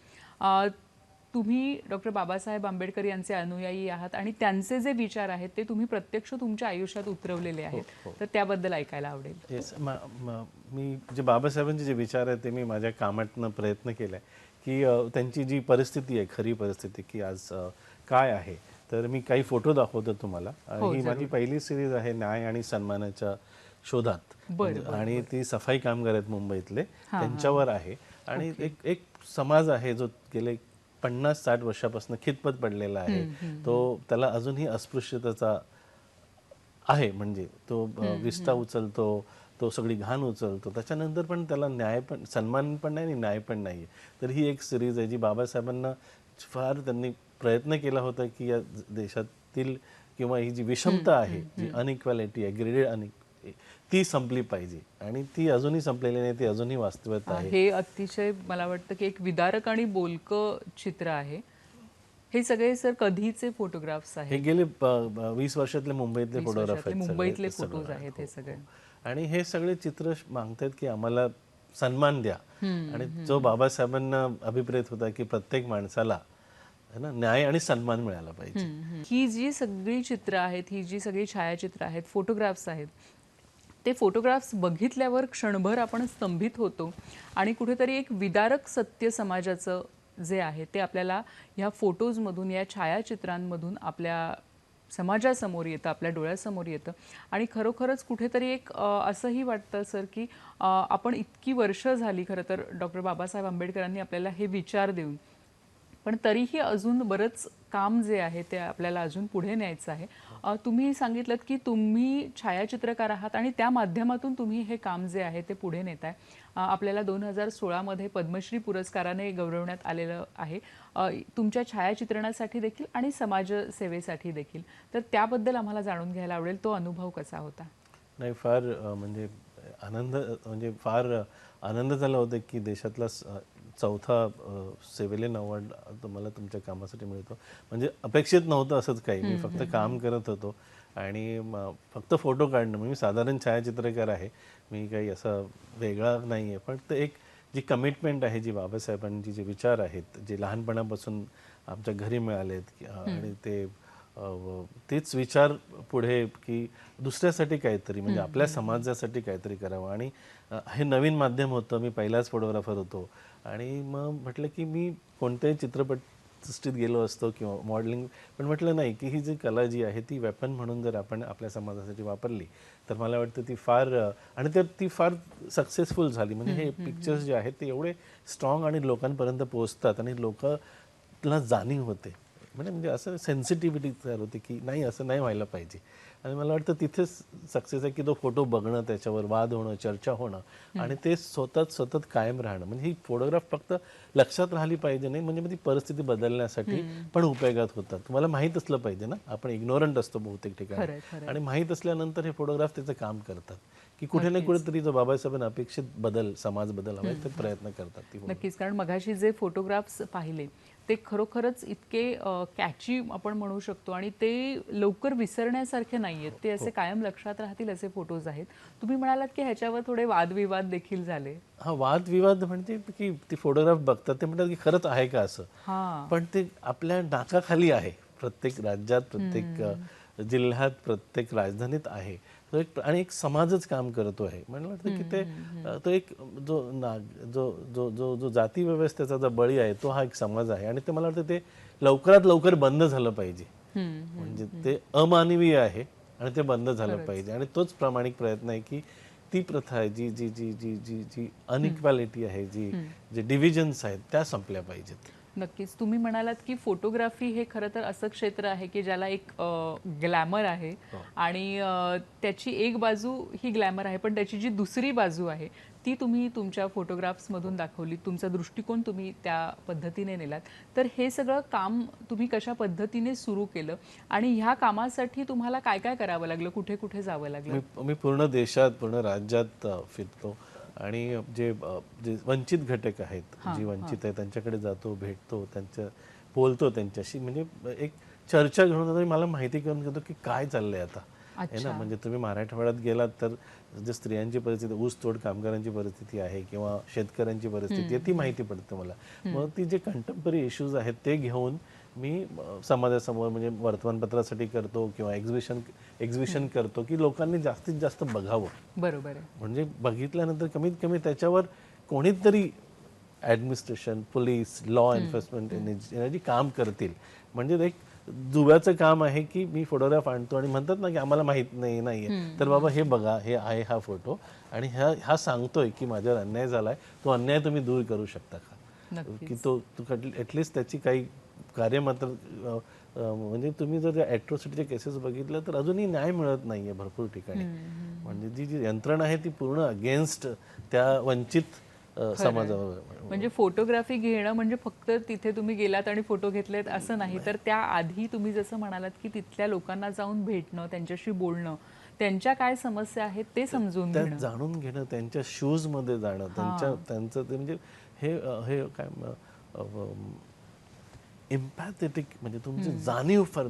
तुम्ही डॉक्टर बाबासाहेब आंबेडकर यांचे अनुयायी आहात आणि त्यांचे जे विचार आहेत ते तुम्ही प्रत्यक्ष तुमच्या आयुष्यात उतरवलेले आहेत, तर त्याबद्दल ऐकायला आवडेल. येस, मी जे बाबासाहेबांचे जे विचार आहेत ते मी माझ्या कामातनं प्रयत्न केला आहे की त्यांची जी परिस्थिती आहे, खरी परिस्थिती की आज काय आहे, तर मी काही फोटो दाखवतो तुम्हाला. ही माझी पहिली सिरीज आहे न्याय आणि सन्मानाच्या शोधात, आणि ती सफाई कामगार आहेत मुंबईतले, त्यांच्यावर आहे. आणि एक समाज आहे जो गेले 50-60 वर्षापासून खितपत पडलेला आहे. त्याला अजूनही अस्पृश्यतेचा आहे, म्हणजे तो विस्ता उचलतो, तो सगळी घाण उचलतो, त्याच्यानंतर पण त्याला न्याय पण, सन्मान पण नाही आणि न्याय पण नाही. तर ही एक सिरीज आहे जी बाबासाहेबांना फार त्यांनी प्रयत्न केला होता की या देशातील किंवा ही जी विषमता आहे, जी अनइक्वॅलिटी आहे, ग्रेडेड ती संपली पाहिजे. आणि ती अजूनही संपलेली नाही, ती अजूनही वास्तव्यात आहे. हे अतिशय मला वाटतं की एक विदारक आणि बोलकं चित्र आहे. हे सगळे सर कधीचे फोटोग्राफ्स आहेत? हे गेले 20 वर्षातले मुंबईतले फोटोग्राफ आहेत, मुंबईतले फोटोज आहेत हे सगळे. आणि हे सगळे चित्र मागतात की आम्हाला सन्मान द्या. आणि जो बाबासाहेबांना अभिप्रेत होता की प्रत्येक माणसाला न्याय आणि सन्मान मिळाला पाहिजे. ही जी सगळी चित्र आहेत, ही जी सगळी छायाचित्र आहेत, फोटोग्राफ्स आहेत, ते फोटोग्राफ्स बघितल्यावर क्षणभर आपण स्तंभित होतो आणि कुठेतरी एक विदारक सत्य समाजाचं जे आहे ते आपल्याला ह्या फोटोजमधून, या छायाचित्रांमधून आपल्या समाजासमोर येतं, आपल्या डोळ्यासमोर येतं. आणि खरोखरच कुठेतरी एक असंही वाटतं सर की आपण इतकी वर्ष झाली खरं तर डॉक्टर बाबासाहेब आंबेडकरांनी आपल्याला हे विचार देऊन, पण तरीही अजून बरंच काम जे आहे ते आपल्याला अजून पुढे न्यायचं आहे. तुम्ही सांगितलं की तुम्ही छायाचित्रकार आहात आणि त्या माध्यमातून तुम्ही हे काम जे आहे ते पुढे नेताय. आपल्याला 2016 मध्ये पद्मश्री पुरस्काराने गौरवण्यात आलेलं आहे, तुमच्या छायाचित्रणासाठी देखील आणि समाजसेवेसाठी देखील. तर त्याबद्दल आम्हाला जाणून घ्यायला आवडेल, तो अनुभव कसा होता? नाही, फार फार आनंद झाला होता की देशातला चौथा सिव्हिलियन अवॉर्ड तुम्हाला तुमच्या कामासाठी मिळतो. म्हणजे अपेक्षित नव्हतं असंच काही, मी फक्त काम करत होतो आणि फक्त फोटो काढणं, मी साधारण छायाचित्रकार आहे, मी काही असा वेगळा नाही आहे. पण ते एक जी कमिटमेंट आहे, जी बाबासाहेबांची जे विचार आहेत, जे लहानपणापासून आमच्या घरी मिळालेत, आणि तेच विचार पुढे की दुसऱ्यासाठी काहीतरी, म्हणजे आपल्या समाजासाठी काहीतरी करावं. आणि हे नवीन माध्यम होतं, मी पहिलाच फोटोग्राफर होतो. आणि मग म्हटलं की मी कोणत्याही चित्रपट सृष्टीत गेलो असतो किंवा मॉडेलिंग, पण म्हटलं नाही की ही जी कला जी आहे ती वेपन म्हणून जर आपण आपल्या समाजासाठी वापरली तर मला वाटतं ती फार, आणि ती फार सक्सेसफुल झाली. म्हणजे हे पिक्चर्स जे आहेत ते एवढे स्ट्रॉंग आणि लोकांपर्यंत पोहोचतात आणि लोकांना जाणीव होते, म्हणजे असं सेन्सिटिव्हिटी तयार होते की नाही, असं नाही व्हायला पाहिजे. आणि मला वाटतं तिथेच सक्सेस आहे की तो फोटो बघणं, त्याच्यावर वाद होणं, चर्चा होणं आणि ते सतत कायम राहणं. म्हणजे ही फोटोग्राफ फक्त लक्षात राहिली पाहिजे नाही, म्हणजे ती परिस्थिती बदलण्यासाठी पण उपयोगात होतात. तुम्हाला माहीत असलं पाहिजे ना, आपण इग्नोरंट असतो बहुतेक ठिकाणी, आणि माहीत असल्यानंतर हे फोटोग्राफ त्याचं काम करतात की कुठे ना कुठेतरी जो बाबासाहेबांना अपेक्षित बदल, समाज बदल हवा ते प्रयत्न करतात. नक्कीच, कारण मगाशी जे फोटोग्राफ्स पाहिले ते खरोखरच इतके कॅची आपण म्हणू शकतो आणि ते लवकर विसरण्यासारखे नाही आहेत, ते असे कायम लक्षात राहतील असे फोटोज आहेत. तुम्ही म्हणालात की ह्याच्यावर थोडे वादविवाद देखील झाले. हा, वादविवाद म्हणजे की ती फोटोग्राफ बघतात ते म्हणतात की खरंच आहे का असं, पण ते आपल्या नाकाखाली आहे. प्रत्येक राज्यात, प्रत्येक जिल्ह्यात, प्रत्येक राजधानीत आहे तो एक, आणि एक समाजच काम करतो आहे. मला वाटतं की ते तो एक जो जाती व्यवस्थेचा जो बळी आहे तो हा एक समाज आहे. आणि ते मला वाटतं ते लवकरात लवकर बंद झालं पाहिजे. म्हणजे ते अमानवीय आहे आणि ते बंद झालं पाहिजे. आणि तोच प्रामाणिक प्रयत्न आहे की ती प्रथा आहे, जी जी जी जी जी जी अनइक्वॅलिटी आहे, जे डिव्हिजन्स आहेत त्या संपल्या पाहिजेत. नक्कीच. तुम्ही म्हणालात की फोटोग्राफी हे खरं तर असं क्षेत्र आहे की ज्याला एक ग्लॅमर आहे आणि त्याची एक बाजू ही ग्लॅमर आहे, पण त्याची जी दुसरी बाजू आहे ती तुम्ही तुमच्या फोटोग्राफ्समधून दाखवली, तुमचा दृष्टिकोन तुम्ही त्या पद्धतीने नेलात. तर हे सगळं काम तुम्ही कशा पद्धतीने सुरू केलं आणि ह्या कामासाठी तुम्हाला काय काय करावं लागलं, कुठे कुठे जावं लागलं? मी पूर्ण देशात, पूर्ण राज्यात फिरतो आणि जे वंचित घटक आहेत, जी वंचित आहे त्यांच्याकडे जातो, भेटतो, बोलतो त्यांच्याशी, म्हणजे एक चर्चा घेऊन जातो. मला माहिती करून घेतो की काय चाललंय आता, आहे ना. म्हणजे तुम्ही मराठवाड्यात गेलात तर जे स्त्रियांची परिस्थिती, ऊस तोड कामगारांची परिस्थिती आहे किंवा शेतकऱ्यांची परिस्थिती आहे ती माहिती पडते मला. मग ती जे कंटेम्पररी इश्यूज आहेत ते घेऊन मी समाजासमोर, म्हणजे वर्तमानपत्रासाठी करतो किंवा एक्झिबिशन करतो की लोकांनी जास्तीत जास्त बघावं. बरोबर आहे. म्हणजे बघितल्यानंतर कमीत कमी त्याच्यावर कोणीतरी administration, police, law enforcement energy काम करतील. म्हणजे एक दुव्याचं काम आहे की मी फोटोग्राफ आणतो आणि म्हणतात ना की आम्हाला माहित नाहीये, तर बाबा हे बघा, हे आहे हा फोटो, आणि हा सांगतोय की माझ्यावर अन्याय झालाय, तो अन्याय तुम्ही दूर करू शकता का, की तो ॲटलिस्ट त्याची काही कार्य मात्र म्हणजे तुम्ही जर ॲट्रॉसिटीचे केसेस बघितलं तर अजूनही न्याय मिळत नाहीये भरपूर ठिकाणी. म्हणजे जी यंत्रणा आहे ती पूर्ण अगेन्स्ट त्या वंचित समाजावर. म्हणजे फोटोग्राफी घेणं म्हणजे फक्त तिथे तुम्ही गेलात आणि फोटो घेतलेत असं नाही, तर त्याआधी तुम्ही जसं म्हणालात की तिथल्या लोकांना जाऊन भेटणं, त्यांच्याशी बोलणं, त्यांच्या काय समस्या आहेत ते समजून त्यात घेणं. जाणून घेणं, त्यांच्या शूज मध्ये जाणं, त्यांचं ते म्हणजे हे काय इम्पॅथेटिक, म्हणजे तुमची जाणीव फार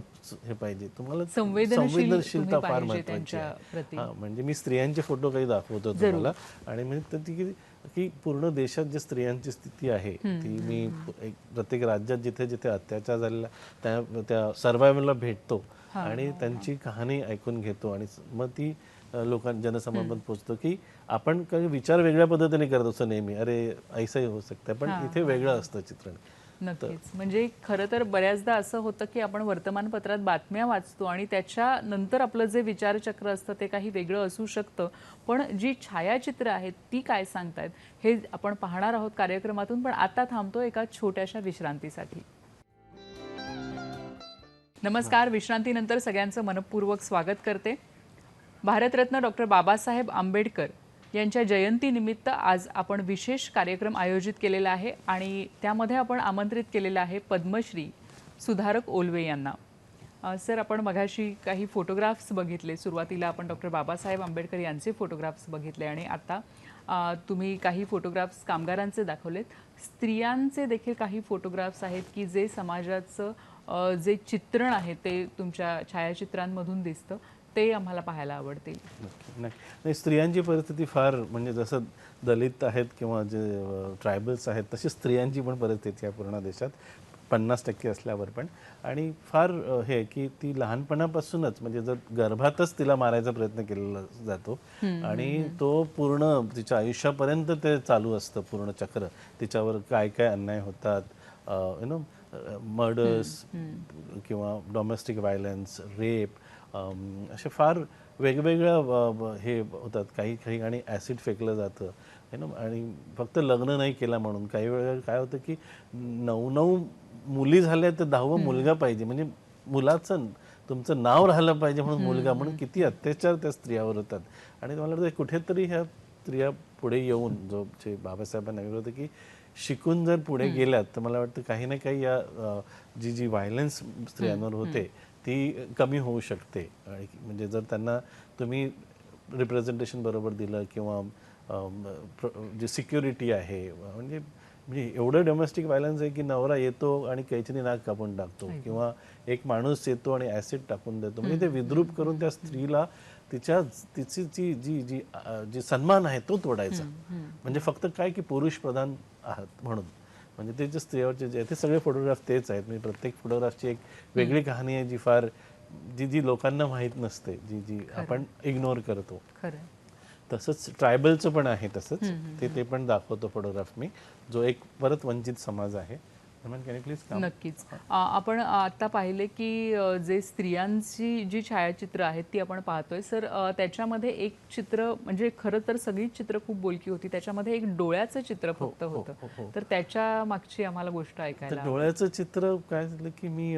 हे पाहिजे तुम्हाला, संवेदनशीलता फार महत्वाची आहे. म्हणजे मी स्त्रियांचे फोटो काही दाखवतो तुम्हाला, आणि म्हणजे की पूर्ण देशात जे स्त्रियांची स्थिती आहे ती मी प्रत्येक राज्यात जिथे जिथे अत्याचार झालेला त्या सर्वायवलला भेटतो आणि त्यांची कहाणी ऐकून घेतो, आणि मग ती जनसमोर पोचतो की आपण काही विचार वेगळ्या पद्धतीने करत असतो नेहमी, अरे ऐसंही होऊ शकतं, पण इथे वेगळं असतं चित्रण. नक्कीच. म्हणजे खरं तर बऱ्याचदा असं होतं की आपण वर्तमानपत्रात बातम्या वाचतो आणि त्याच्यानंतर आपलं जे विचारचक्र असतं ते काही वेगळं असू शकतं, पण जी छायाचित्र आहेत ती काय सांगतायत हे आपण पाहणार आहोत कार्यक्रमातून. पण आता थांबतो एका छोट्याशा विश्रांतीसाठी. नमस्कार. विश्रांतीनंतर सगळ्यांचं मनपूर्वक स्वागत करते. भारतरत्न डॉक्टर बाबासाहेब आंबेडकर यांच्या जयंतीनिमित्त आज आपण विशेष कार्यक्रम आयोजित केलेला आहे आणि त्यामध्ये आपण आमंत्रित केलेलं आहे पद्मश्री सुधारक ओलवे यांना. सर, आपण मगाशी काही फोटोग्राफ्स बघितले. सुरुवातीला आपण डॉक्टर बाबासाहेब आंबेडकर यांचे फोटोग्राफ्स बघितले आणि आता तुम्ही काही फोटोग्राफ्स कामगारांचे दाखवलेत. स्त्रियांचे देखील काही फोटोग्राफ्स आहेत की जे समाजाचं जे चित्रण आहे ते तुमच्या छायाचित्रांमधून दिसतं, ते आम्हाला पाहायला आवडतील. नाही, स्त्रियांची परिस्थिती फार, म्हणजे जसं दलित आहेत किंवा जे ट्रायबल्स आहेत तशी स्त्रियांची पण परिस्थिती आहे पूर्ण देशात 50% असल्यावर पण. आणि फार हे की ती लहानपणापासूनच, म्हणजे जर गर्भातच तिला मारायचा प्रयत्न केलेला जातो आणि तो पूर्ण तिच्या आयुष्यापर्यंत ते चालू असतं पूर्ण चक्र. तिच्यावर काय काय अन्याय होतात, मर्डर्स किंवा डोमेस्टिक व्हायलन्स, रेप, असे फार वेगवेगळ्या हे होतात. काही आणि ॲसिड फेकलं जातं आणि फक्त लग्न नाही केलं म्हणून. काही वेळा काय होतं की 9 मुली झाल्या तर 10वा मुलगा पाहिजे, म्हणजे मुलाचं तुमचं नाव राहिलं पाहिजे म्हणून मुलगा, म्हणून किती अत्याचार त्या स्त्रियावर होतात. आणि मला वाटतं कुठेतरी ह्या स्त्रिया पुढे येऊन, जे बाबासाहेबांना सांगितलं होतं की शिकून जर पुढे गेल्यात तर मला वाटतं काही ना काही या जी व्हायलन्स स्त्रियांवर होते ती कमी होऊ शकते. आणि म्हणजे जर त्यांना तुम्ही रिप्रेझेंटेशन बरोबर दिलं किंवा जे सिक्युरिटी आहे, म्हणजे एवढं डोमेस्टिक व्हायलन्स आहे की नवरा येतो आणि कैचीने नाक कापून टाकतो, किंवा एक माणूस येतो आणि ॲसिड टाकून देतो, म्हणजे ते विद्रूप करून त्या स्त्रीला तिची जी सन्मान आहे तो तोडायचा. म्हणजे फक्त काय की पुरुष प्रधान आहात म्हणून. म्हणजे ते जे स्त्रियावरचे जे ते सगळे फोटोग्राफ तेच आहेत. म्हणजे प्रत्येक फोटोग्राफची एक वेगळी कहाणी आहे जी फार जी लोकांना माहीत नसते, जी आपण इग्नोर करतो. तसंच ट्रायबलचं पण आहे, तसंच ते पण दाखवतो फोटोग्राफ मी, जो एक परत वंचित समाज आहे. नक्कीच. आपण आता पाहिले की जे स्त्रियांची जी छायाचित्र आहेत ती आपण पाहतोय. सर, त्याच्यामध्ये एक चित्र, म्हणजे खरं तर सगळी चित्र खूप बोलकी होती, त्याच्यामध्ये एक डोळ्याचं चित्र फक्त होतं. तर त्याच्या मागची आम्हाला गोष्ट ऐकायला. डोळ्याचं चित्र काय झालं की मी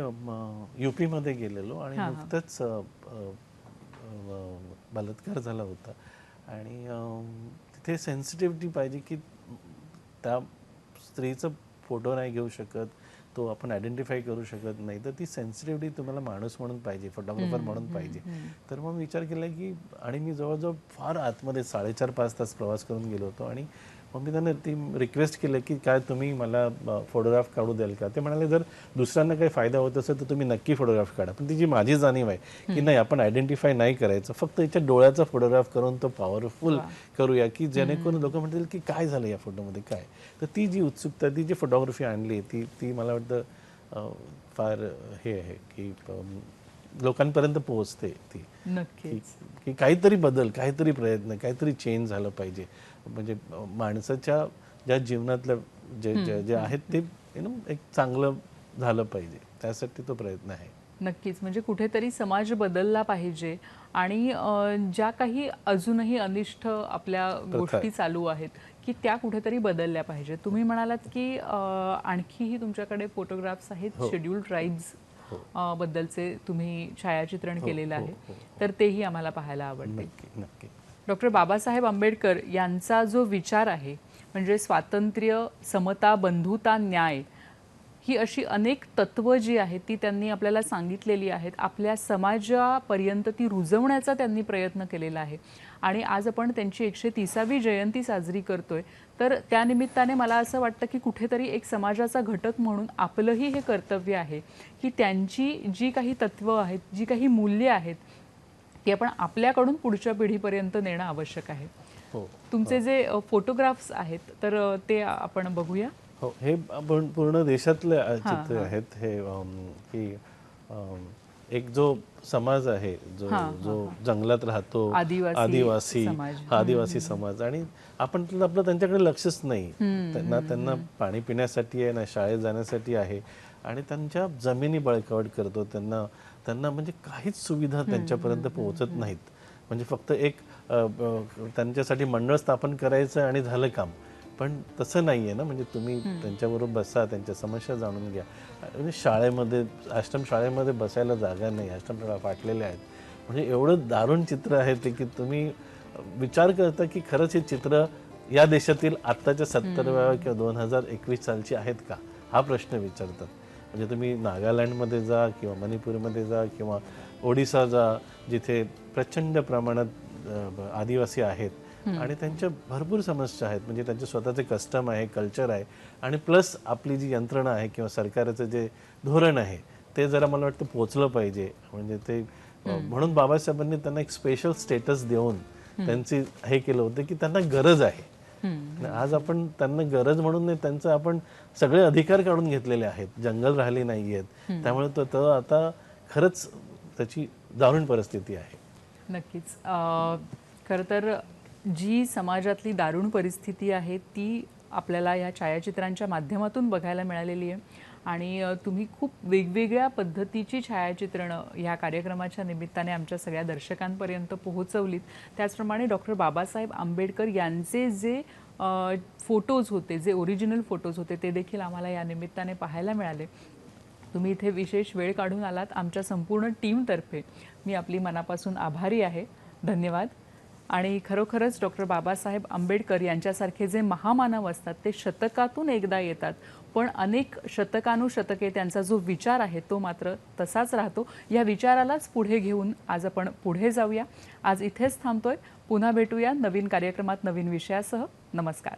युपी मध्ये गेलेलो आणि नुकतंच बलात्कार झाला होता आणि तिथे सेन्सिटिव्हिटी पाहिजे की त्या स्त्रीचं फोटो नाही घेऊ शकत, तो आपण आयडेंटिफाय करू शकत नाही, तर ती सेन्सिटिव्हिटी तुम्हाला माणूस म्हणून पाहिजे, फोटोग्राफर म्हणून पाहिजे. तर मग विचार केला की, आणि मी जवळजवळ फार आतमध्ये 4.5-5 तास प्रवास करून गेलो होतो. आणि मग मी त्यांना ती रिक्वेस्ट केलं की काय तुम्ही मला फोटोग्राफ काढू द्याल का. ते म्हणाले जर दुसऱ्यांना काही फायदा होत असेल तर तुम्ही नक्की फोटोग्राफ काढा. पण ती जी माझी जाणीव आहे की नाही, आपण आयडेंटिफाय नाही करायचं, फक्त याच्या डोळ्याचा फोटोग्राफ करून तो पॉवरफुल करूया की जेणेकरून लोक म्हणतील की काय झालं या फोटोमध्ये काय. तर ती जी उत्सुकता, ती जी फोटोग्राफी आणली, ती मला वाटतं फार हे आहे की लोकांपर्यंत पोहोचते ती, नक्कीच. की काहीतरी बदल, काहीतरी प्रयत्न, काहीतरी चेंज झालं पाहिजे. म्हणजे माणसाच्या ज्या जीवनातलं जे आहेत ते एक चांगलं झालं पाहिजे, त्यासाठी तो प्रयत्न आहे. नक्कीच. म्हणजे कुठेतरी समाज बदलला पाहिजे आणि ज्या काही अजूनही अनिष्ट आपल्या गोष्टी चालू आहेत की त्या कुठेतरी बदलल्या पाहिजे. तुम्ही म्हणालात की आणखीही तुमच्याकडे फोटोग्राफ्स आहेत, शेड्यूल्ड ट्राईब्स बद्दलचे तुम्ही छायाचित्रण केलेलं आहे, तर तेही आम्हाला पाहायला आवडते. नक्की. डॉक्टर बाबासाहेब आंबेडकर यांचा जो विचार आहे, म्हणजे स्वातंत्र्य, समता, बंधुता, न्याय, ही अशी अनेक तत्व जी आहेत ती त्यांनी आपल्याला सांगितलेली आहेत. आपल्या समाजापर्यंत ती रुजवण्याचा त्यांनी प्रयत्न केलेला आहे. आणि आज आपण त्यांची 130वी जयंती साजरी करतोय. तर त्यानिमित्ताने मला असं वाटतं की कुठेतरी एक समाजाचा घटक म्हणून आपलंही हे कर्तव्य आहे की त्यांची जी काही तत्व आहेत, जी काही मूल्ये आहेत, ती आपण आपल्याकडून पुढच्या पिढीपर्यंत नेणं आवश्यक आहे. तुमचे जे फोटोग्राफ्स आहेत तर ते आपण बघूया. हो, हे आपण पूर्ण देशातले चित्र आहेत. हे की एक जो समाज आहे, जो जंगलात राहतो, आदिवासी समाज, आणि आपण आपलं त्यांच्याकडे लक्षच नाही. त्यांना पाणी पिण्यासाठी आहे ना, शाळेत जाण्यासाठी आहे, आणि त्यांच्या जमिनी बळकावट करतो. त्यांना म्हणजे काहीच सुविधा त्यांच्यापर्यंत पोहोचत नाहीत. म्हणजे फक्त एक त्यांच्यासाठी मंडळ स्थापन करायचं आणि झालं काम. पण तसं नाही आहे ना. म्हणजे तुम्ही त्यांच्याबरोबर बसा, त्यांच्या समस्या जाणून घ्या. म्हणजे शाळेमध्ये, आश्रमशाळेमध्ये बसायला जागा नाही, आश्रमशाळा फाटलेल्या आहेत. म्हणजे एवढं दारुण चित्र आहे ते की तुम्ही विचार करता की खरंच हे चित्र या देशातील आत्ताच्या 70व्या किंवा 2021 सालची आहेत का, हा प्रश्न विचारतात. म्हणजे तुम्ही नागालँडमध्ये जा किंवा मणिपूरमध्ये जा किंवा ओडिसा जा, जिथे प्रचंड प्रमाणात आदिवासी आहेत आणि त्यांच्या भरपूर समस्या आहेत. म्हणजे त्यांचे स्वतःचे कस्टम आहे, कल्चर आहे, आणि प्लस आपली जी यंत्रणा आहे किंवा सरकारचं जे धोरण आहे ते जरा मला वाटतं पोचलं पाहिजे. म्हणजे ते म्हणून बाबासाहेबांनी त्यांना एक स्पेशल स्टेटस देऊन त्यांची हे केलं होतं की त्यांना गरज आहे. आज आपण त्यांना गरज म्हणून नाही, त्यांचं आपण सगळे अधिकार काढून घेतलेले आहेत, जंगल राहिली नाही आहेत. त्यामुळे तो आता खरंच त्याची दारुण परिस्थिती आहे. नक्कीच. खरं तर जी समाजातली दारुण परिस्थिती आहे ती आपल्याला या छायाचित्रांच्या माध्यमातून बघायला मिळालेली आहे. आणि तुम्ही खूप वेगवेगळ्या पद्धतीची छायाचित्रणं ह्या कार्यक्रमाच्या निमित्ताने आमच्या सगळ्या दर्शकांपर्यंत पोहोचवलीत. त्याचप्रमाणे डॉक्टर बाबासाहेब आंबेडकर यांचे जे फोटोज होते, जे ओरिजिनल फोटोज होते, ते देखील आम्हाला या निमित्ताने पाहायला मिळाले. तुम्ही इथे विशेष वेळ काढून आलात. आमच्या संपूर्ण टीमतर्फे मी आपली मनापासून आभारी आहे. धन्यवाद. आणि खरोखरच डॉक्टर बाबासाहेब आंबेडकर यांच्यासारखे जे महामानव असतात ते शतकातून एकदा येतात, पण अनेक शतकानुशतके त्यांचा जो विचार आहे तो मात्र तसाच राहतो. या विचारालाच पुढे घेऊन आज आपण पुढे जाऊया. आज इथेच थांबतोय. पुन्हा भेटूया नवीन कार्यक्रमात नवीन विषयासह. नमस्कार.